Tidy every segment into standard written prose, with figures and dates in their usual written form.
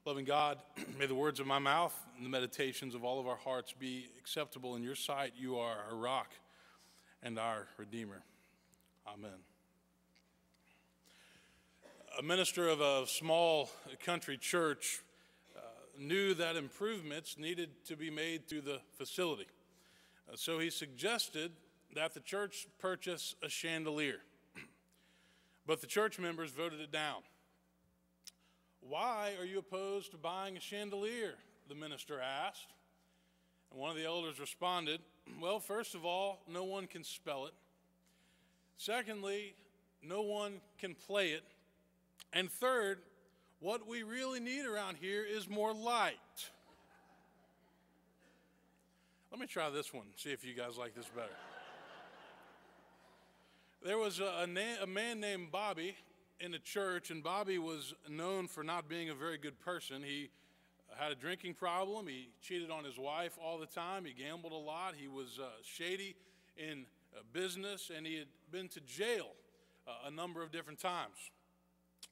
Loving God, may the words of my mouth and the meditations of all of our hearts be acceptable in your sight. You are our rock and our Redeemer. Amen. A minister of a small country church knew that improvements needed to be made to the facility. So he suggested that the church purchase a chandelier. But the church members voted it down. "Why are you opposed to buying a chandelier?" the minister asked. And one of the elders responded, "Well, first of all, no one can spell it. Secondly, no one can play it. And third, what we really need around here is more light." Let me try this one, see if you guys like this better. There was a man named Bobby in a church, and Bobby was known for not being a very good person. He had a drinking problem. He cheated on his wife all the time. He gambled a lot. He was shady in business, and he had been to jail a number of different times.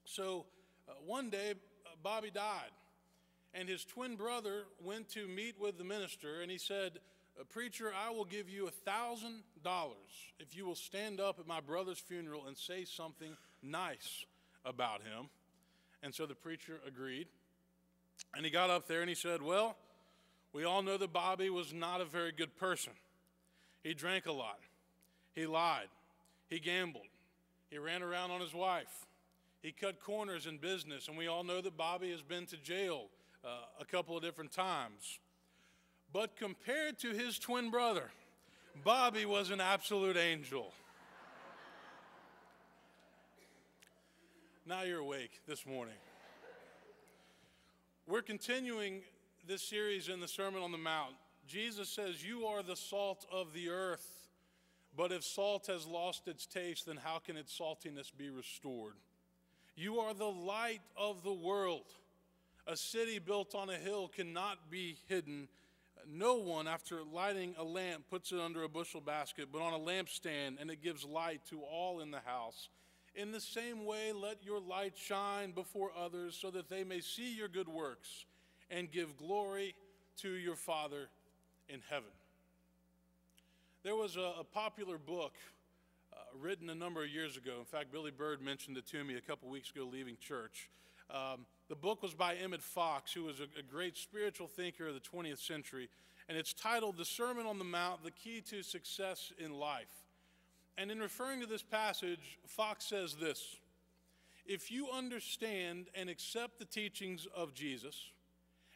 So one day, Bobby died, and his twin brother went to meet with the minister, and he said, "Preacher, I will give you $1,000 if you will stand up at my brother's funeral and say something nice about him." And so the preacher agreed. And he got up there and he said, "Well, we all know that Bobby was not a very good person. He drank a lot. He lied. He gambled. He ran around on his wife. He cut corners in business. And we all know that Bobby has been to jail a couple of different times. But compared to his twin brother, Bobby was an absolute angel." Now you're awake this morning. We're continuing this series in the Sermon on the Mount. Jesus says, "You are the salt of the earth, but if salt has lost its taste, then how can its saltiness be restored? You are the light of the world. A city built on a hill cannot be hidden. No one, after lighting a lamp, puts it under a bushel basket, but on a lampstand, and it gives light to all in the house. In the same way, let your light shine before others so that they may see your good works and give glory to your Father in heaven." There was a popular book written a number of years ago. In fact, Billy Bird mentioned it to me a couple weeks ago leaving church. The book was by Emmett Fox, who was a great spiritual thinker of the 20th century, and it's titled "The Sermon on the Mount, The Key to Success in Life." And in referring to this passage, Fox says this: "If you understand and accept the teachings of Jesus,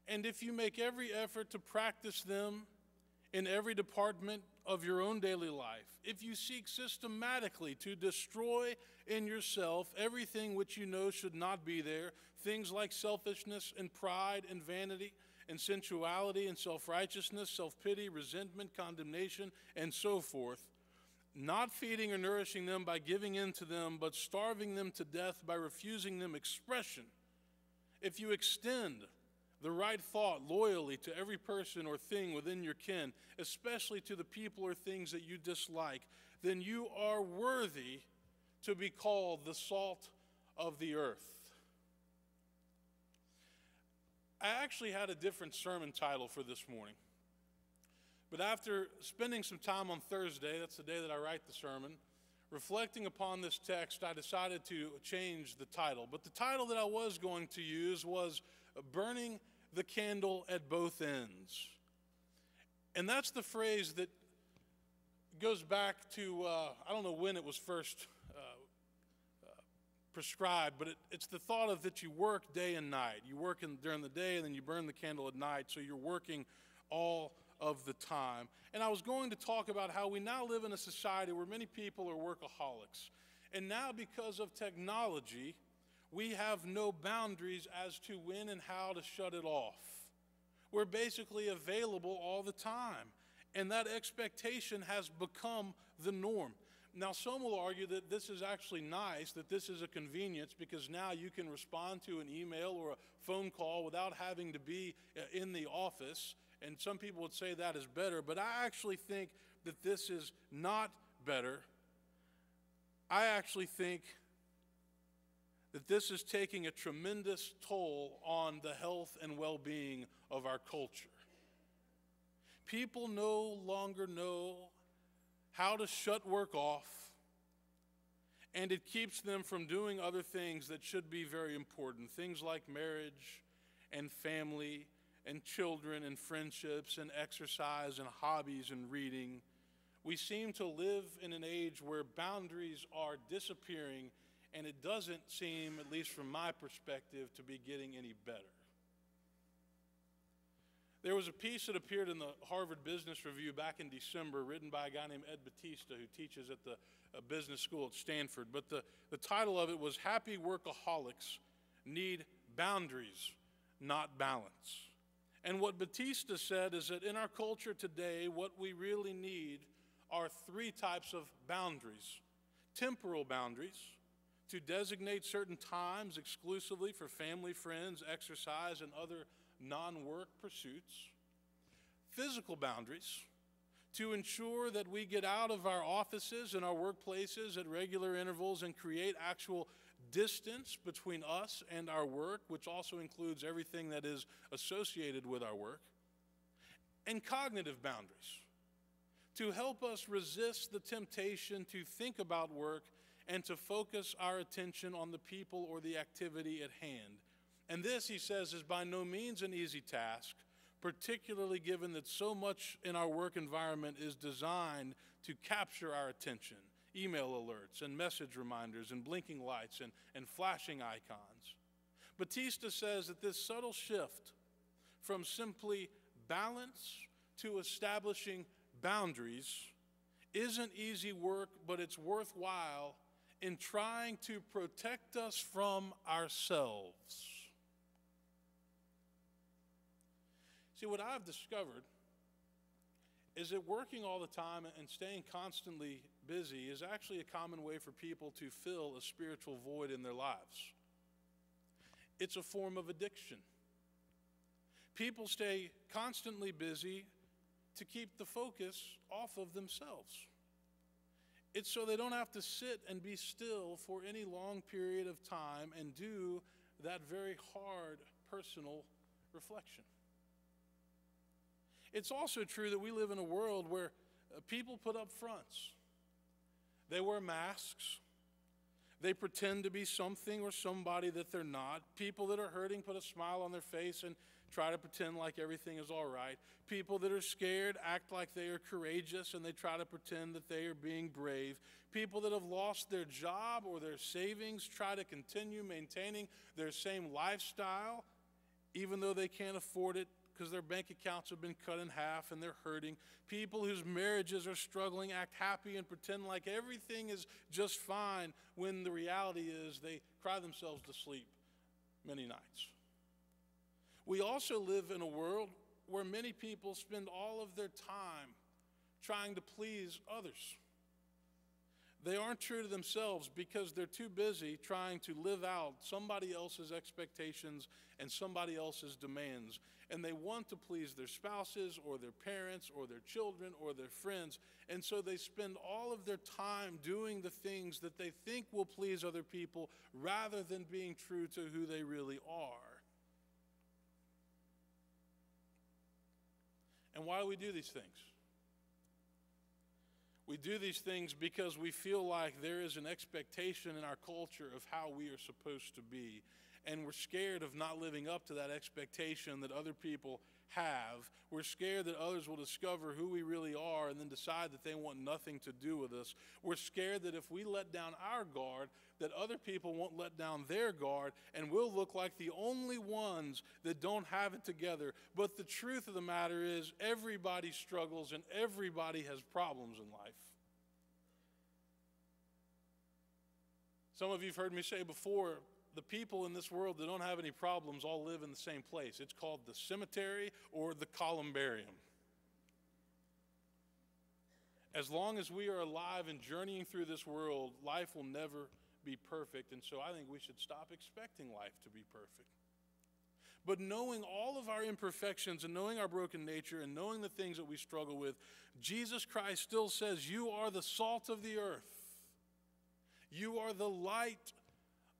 and if you make every effort to practice them in every department of your own daily life, if you seek systematically to destroy in yourself everything which you know should not be there, things like selfishness and pride and vanity and sensuality and self-righteousness, self-pity, resentment, condemnation, and so forth, not feeding or nourishing them by giving in to them, but starving them to death by refusing them expression, if you extend the right thought loyally to every person or thing within your ken, especially to the people or things that you dislike, then you are worthy to be called the salt of the earth." I actually had a different sermon title for this morning. But after spending some time on Thursday, that's the day that I write the sermon, reflecting upon this text, I decided to change the title. But the title that I was going to use was "Burning the Candle at Both Ends." And that's the phrase that goes back to, I don't know when it was first prescribed, but it's the thought of that you work day and night. You work during the day and then you burn the candle at night, so you're working all of the time. And I was going to talk about how we now live in a society where many people are workaholics. And now, because of technology, we have no boundaries as to when and how to shut it off. We're basically available all the time. And that expectation has become the norm. Now, some will argue that this is actually nice, that this is a convenience, because now you can respond to an email or a phone call without having to be in the office. And some people would say that is better, but I actually think that this is not better. I actually think that this is taking a tremendous toll on the health and well-being of our culture. People no longer know how to shut work off, and it keeps them from doing other things that should be very important, things like marriage and family and children and friendships and exercise and hobbies and reading. We seem to live in an age where boundaries are disappearing, and it doesn't seem, at least from my perspective, to be getting any better. There was a piece that appeared in the Harvard Business Review back in December, written by a guy named Ed Batista, who teaches at the business school at Stanford. But the title of it was "Happy Workaholics Need Boundaries, Not Balance." And what Batista said is that in our culture today, what we really need are three types of boundaries. Temporal boundaries, to designate certain times exclusively for family, friends, exercise, and other non-work pursuits. Physical boundaries, to ensure that we get out of our offices and our workplaces at regular intervals and create actual distance between us and our work, which also includes everything that is associated with our work. And cognitive boundaries, to help us resist the temptation to think about work and to focus our attention on the people or the activity at hand. And this, he says, is by no means an easy task, particularly given that so much in our work environment is designed to capture our attention. Email alerts and message reminders and blinking lights and flashing icons. Batista says that this subtle shift from simply balance to establishing boundaries isn't easy work, but it's worthwhile in trying to protect us from ourselves. See, what I've discovered is that working all the time and staying constantly busy is actually a common way for people to fill a spiritual void in their lives. It's a form of addiction. People stay constantly busy to keep the focus off of themselves. It's so they don't have to sit and be still for any long period of time and do that very hard personal reflection. It's also true that we live in a world where people put up fronts. They wear masks. They pretend to be something or somebody that they're not. People that are hurting put a smile on their face and try to pretend like everything is all right. People that are scared act like they are courageous and they try to pretend that they are being brave. People that have lost their job or their savings try to continue maintaining their same lifestyle even though they can't afford it because their bank accounts have been cut in half and they're hurting. People whose marriages are struggling act happy and pretend like everything is just fine when the reality is they cry themselves to sleep many nights. We also live in a world where many people spend all of their time trying to please others. They aren't true to themselves because they're too busy trying to live out somebody else's expectations and somebody else's demands. And they want to please their spouses or their parents or their children or their friends. And so they spend all of their time doing the things that they think will please other people rather than being true to who they really are. And why do we do these things? We do these things because we feel like there is an expectation in our culture of how we are supposed to be. And we're scared of not living up to that expectation that other people have. We're scared that others will discover who we really are and then decide that they want nothing to do with us. We're scared that if we let down our guard, that other people won't let down their guard, and we'll look like the only ones that don't have it together. But the truth of the matter is, everybody struggles and everybody has problems in life. Some of you have heard me say before, the people in this world that don't have any problems all live in the same place. It's called the cemetery or the columbarium. As long as we are alive and journeying through this world, life will never be perfect, and so I think we should stop expecting life to be perfect. But knowing all of our imperfections and knowing our broken nature and knowing the things that we struggle with, Jesus Christ still says, you are the salt of the earth. You are the light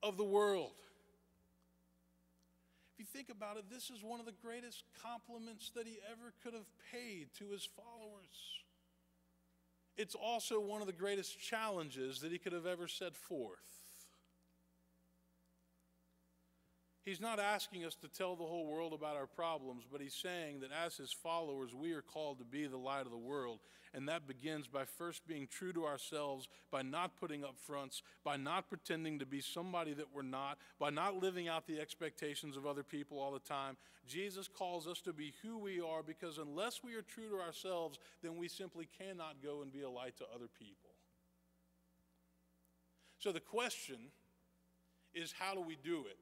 of the world. If you think about it, this is one of the greatest compliments that he ever could have paid to his followers. It's also one of the greatest challenges that he could have ever set forth. He's not asking us to tell the whole world about our problems, but he's saying that as his followers, we are called to be the light of the world. And that begins by first being true to ourselves, by not putting up fronts, by not pretending to be somebody that we're not, by not living out the expectations of other people all the time. Jesus calls us to be who we are, because unless we are true to ourselves, then we simply cannot go and be a light to other people. So the question is, how do we do it?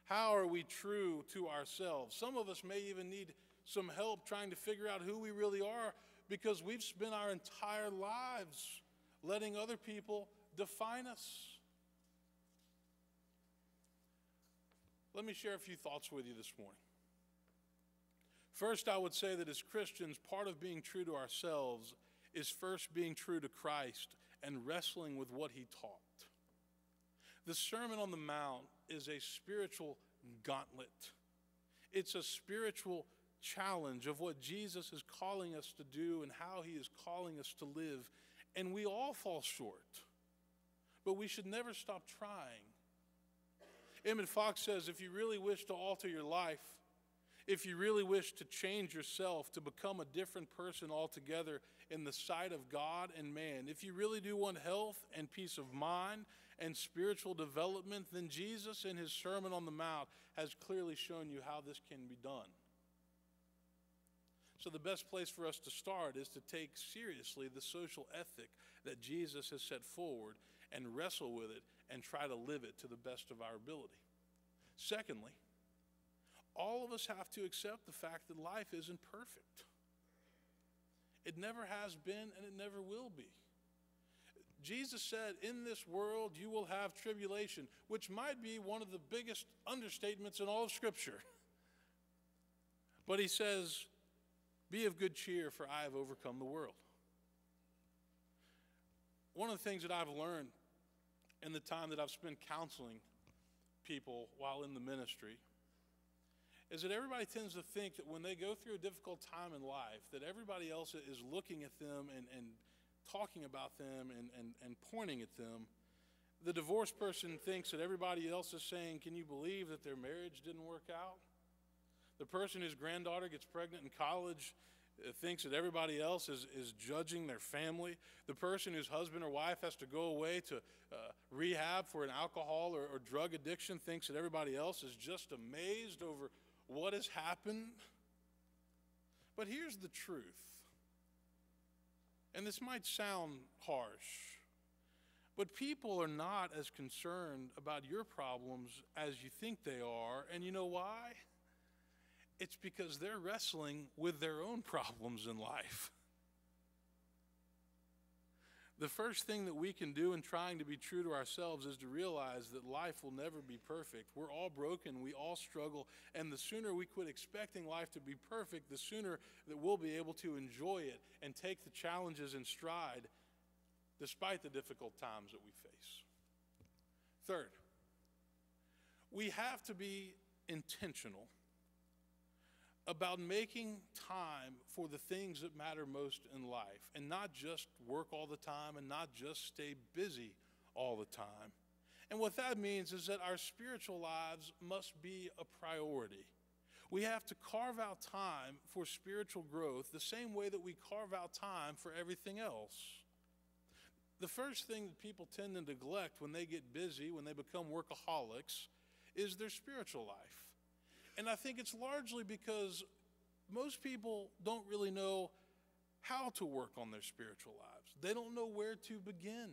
How are we true to ourselves? Some of us may even need some help trying to figure out who we really are, because we've spent our entire lives letting other people define us. Let me share a few thoughts with you this morning. First, I would say that as Christians, part of being true to ourselves is first being true to Christ and wrestling with what he taught. The Sermon on the Mount is a spiritual gauntlet. It's a spiritual challenge of what Jesus is calling us to do and how he is calling us to live. And we all fall short, but we should never stop trying. Emmett Fox says, if you really wish to alter your life, if you really wish to change yourself, to become a different person altogether in the sight of God and man, if you really do want health and peace of mind and spiritual development, then Jesus in his Sermon on the Mount has clearly shown you how this can be done. So the best place for us to start is to take seriously the social ethic that Jesus has set forward and wrestle with it and try to live it to the best of our ability. Secondly, all of us have to accept the fact that life isn't perfect. It never has been and it never will be. Jesus said, in this world you will have tribulation, which might be one of the biggest understatements in all of Scripture. But he says, be of good cheer, for I have overcome the world. One of the things that I've learned in the time that I've spent counseling people while in the ministry is that everybody tends to think that when they go through a difficult time in life, that everybody else is looking at them and talking about them and pointing at them. The divorced person thinks that everybody else is saying, can you believe that their marriage didn't work out? The person whose granddaughter gets pregnant in college thinks that everybody else is judging their family. The person whose husband or wife has to go away to rehab for an alcohol or drug addiction thinks that everybody else is just amazed over what has happened. But here's the truth. And this might sound harsh, but people are not as concerned about your problems as you think they are. And you know why? It's because they're wrestling with their own problems in life. The first thing that we can do in trying to be true to ourselves is to realize that life will never be perfect. We're all broken, we all struggle, and the sooner we quit expecting life to be perfect, the sooner that we'll be able to enjoy it and take the challenges in stride despite the difficult times that we face. Third, we have to be intentional about making time for the things that matter most in life, and not just work all the time and not just stay busy all the time. And what that means is that our spiritual lives must be a priority. We have to carve out time for spiritual growth the same way that we carve out time for everything else. The first thing that people tend to neglect when they get busy, when they become workaholics, is their spiritual life. And I think it's largely because most people don't really know how to work on their spiritual lives. They don't know where to begin.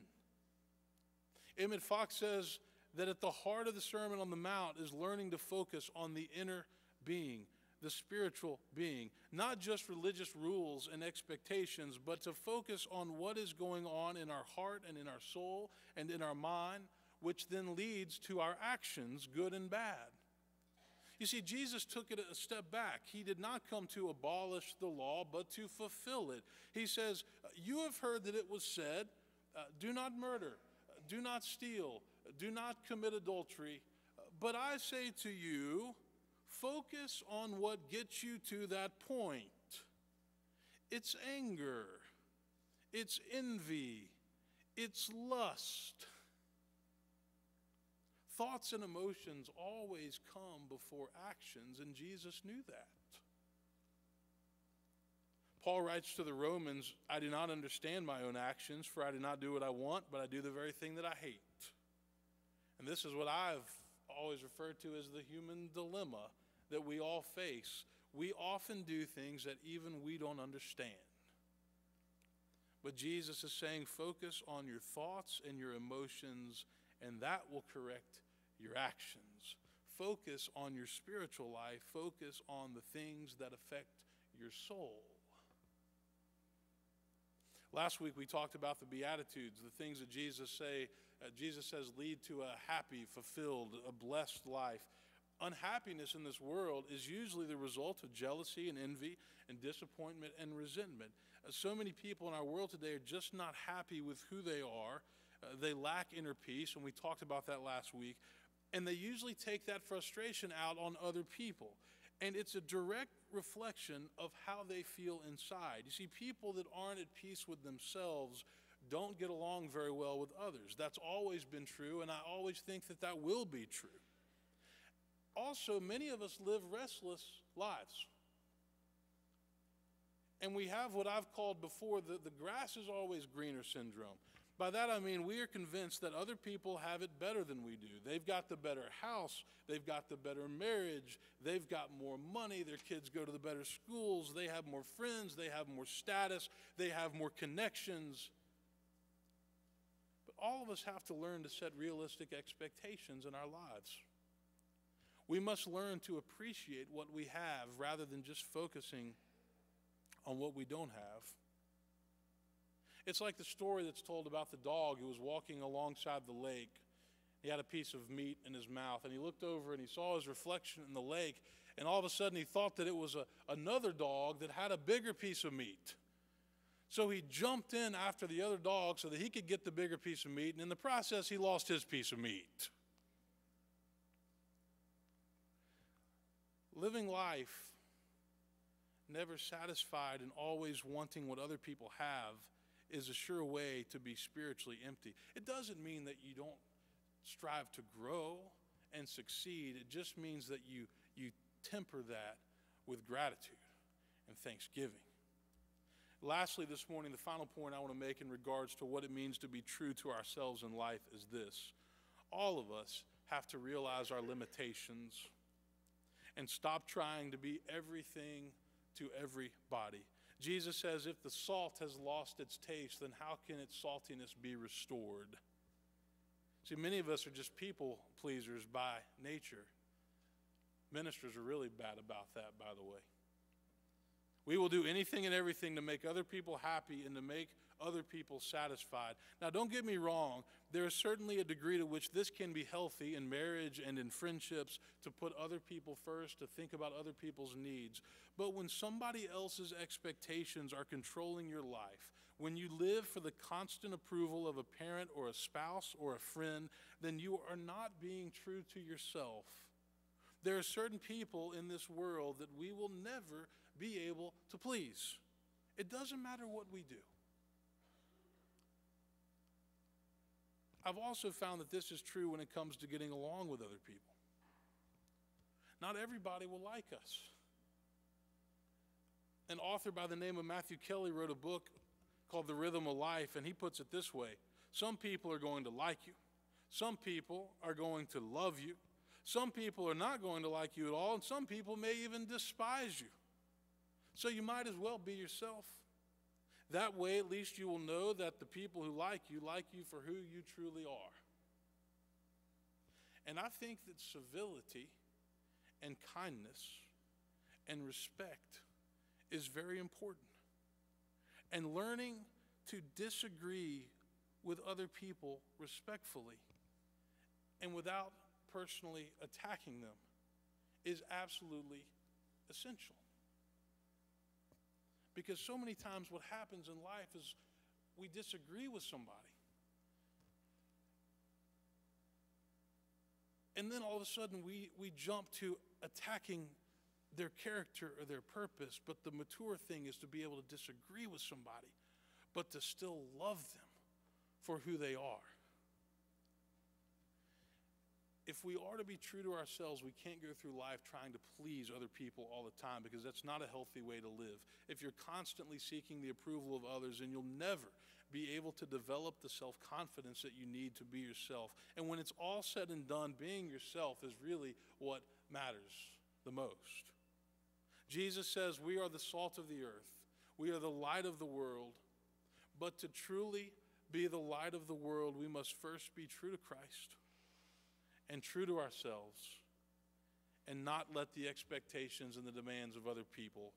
Emmett Fox says that at the heart of the Sermon on the Mount is learning to focus on the inner being, the spiritual being, not just religious rules and expectations, but to focus on what is going on in our heart and in our soul and in our mind, which then leads to our actions, good and bad. You see, Jesus took it a step back. He did not come to abolish the law, but to fulfill it. He says, you have heard that it was said, do not murder, do not steal, do not commit adultery. But I say to you, focus on what gets you to that point. It's anger, it's envy, it's lust. Thoughts and emotions always come before actions, and Jesus knew that. Paul writes to the Romans, I do not understand my own actions, for I do not do what I want, but I do the very thing that I hate. And this is what I've always referred to as the human dilemma that we all face. We often do things that even we don't understand. But Jesus is saying, focus on your thoughts and your emotions, and that will correct your actions. Focus on your spiritual life. Focus on the things that affect your soul. Last week we talked about the Beatitudes, the things that Jesus says lead to a happy, fulfilled, a blessed life. Unhappiness in this world is usually the result of jealousy and envy and disappointment and resentment. So many people in our world today are just not happy with who they are. They lack inner peace, and we talked about that last week. And they usually take that frustration out on other people. And it's a direct reflection of how they feel inside. You see, people that aren't at peace with themselves don't get along very well with others. That's always been true, and I always think that that will be true. Also, many of us live restless lives. And we have what I've called before the grass is always greener syndrome. By that I mean we are convinced that other people have it better than we do. They've got the better house, they've got the better marriage, they've got more money, their kids go to the better schools, they have more friends, they have more status, they have more connections. But all of us have to learn to set realistic expectations in our lives. We must learn to appreciate what we have rather than just focusing on what we don't have. It's like the story that's told about the dog who was walking alongside the lake. He had a piece of meat in his mouth, and he looked over and he saw his reflection in the lake, and all of a sudden he thought that it was another dog that had a bigger piece of meat. So he jumped in after the other dog so that he could get the bigger piece of meat, and in the process he lost his piece of meat. Living life never satisfied and always wanting what other people have is a sure way to be spiritually empty. It doesn't mean that you don't strive to grow and succeed. It just means that you temper that with gratitude and thanksgiving. Lastly, this morning, the final point I want to make in regards to what it means to be true to ourselves in life is this. All of us have to realize our limitations and stop trying to be everything to everybody. Jesus says, if the salt has lost its taste, then how can its saltiness be restored? See, many of us are just people pleasers by nature. Ministers are really bad about that, by the way. We will do anything and everything to make other people happy and to make other people satisfied. Now, don't get me wrong. There is certainly a degree to which this can be healthy in marriage and in friendships, to put other people first, to think about other people's needs. But when somebody else's expectations are controlling your life, when you live for the constant approval of a parent or a spouse or a friend, then you are not being true to yourself. There are certain people in this world that we will never be able to please. It doesn't matter what we do. I've also found that this is true when it comes to getting along with other people. Not everybody will like us. An author by the name of Matthew Kelly wrote a book called The Rhythm of Life, and he puts it this way. Some people are going to like you. Some people are going to love you. Some people are not going to like you at all, and some people may even despise you. So you might as well be yourself. That way, at least you will know that the people who like you for who you truly are. And I think that civility and kindness and respect is very important. And learning to disagree with other people respectfully and without personally attacking them is absolutely essential. Because so many times what happens in life is we disagree with somebody. And then all of a sudden we jump to attacking their character or their purpose. But the mature thing is to be able to disagree with somebody, but to still love them for who they are. If we are to be true to ourselves, we can't go through life trying to please other people all the time, because that's not a healthy way to live. If you're constantly seeking the approval of others, then you'll never be able to develop the self-confidence that you need to be yourself. And when it's all said and done, being yourself is really what matters the most. Jesus says we are the salt of the earth. We are the light of the world. But to truly be the light of the world, we must first be true to Christ and true to ourselves, and not let the expectations and the demands of other people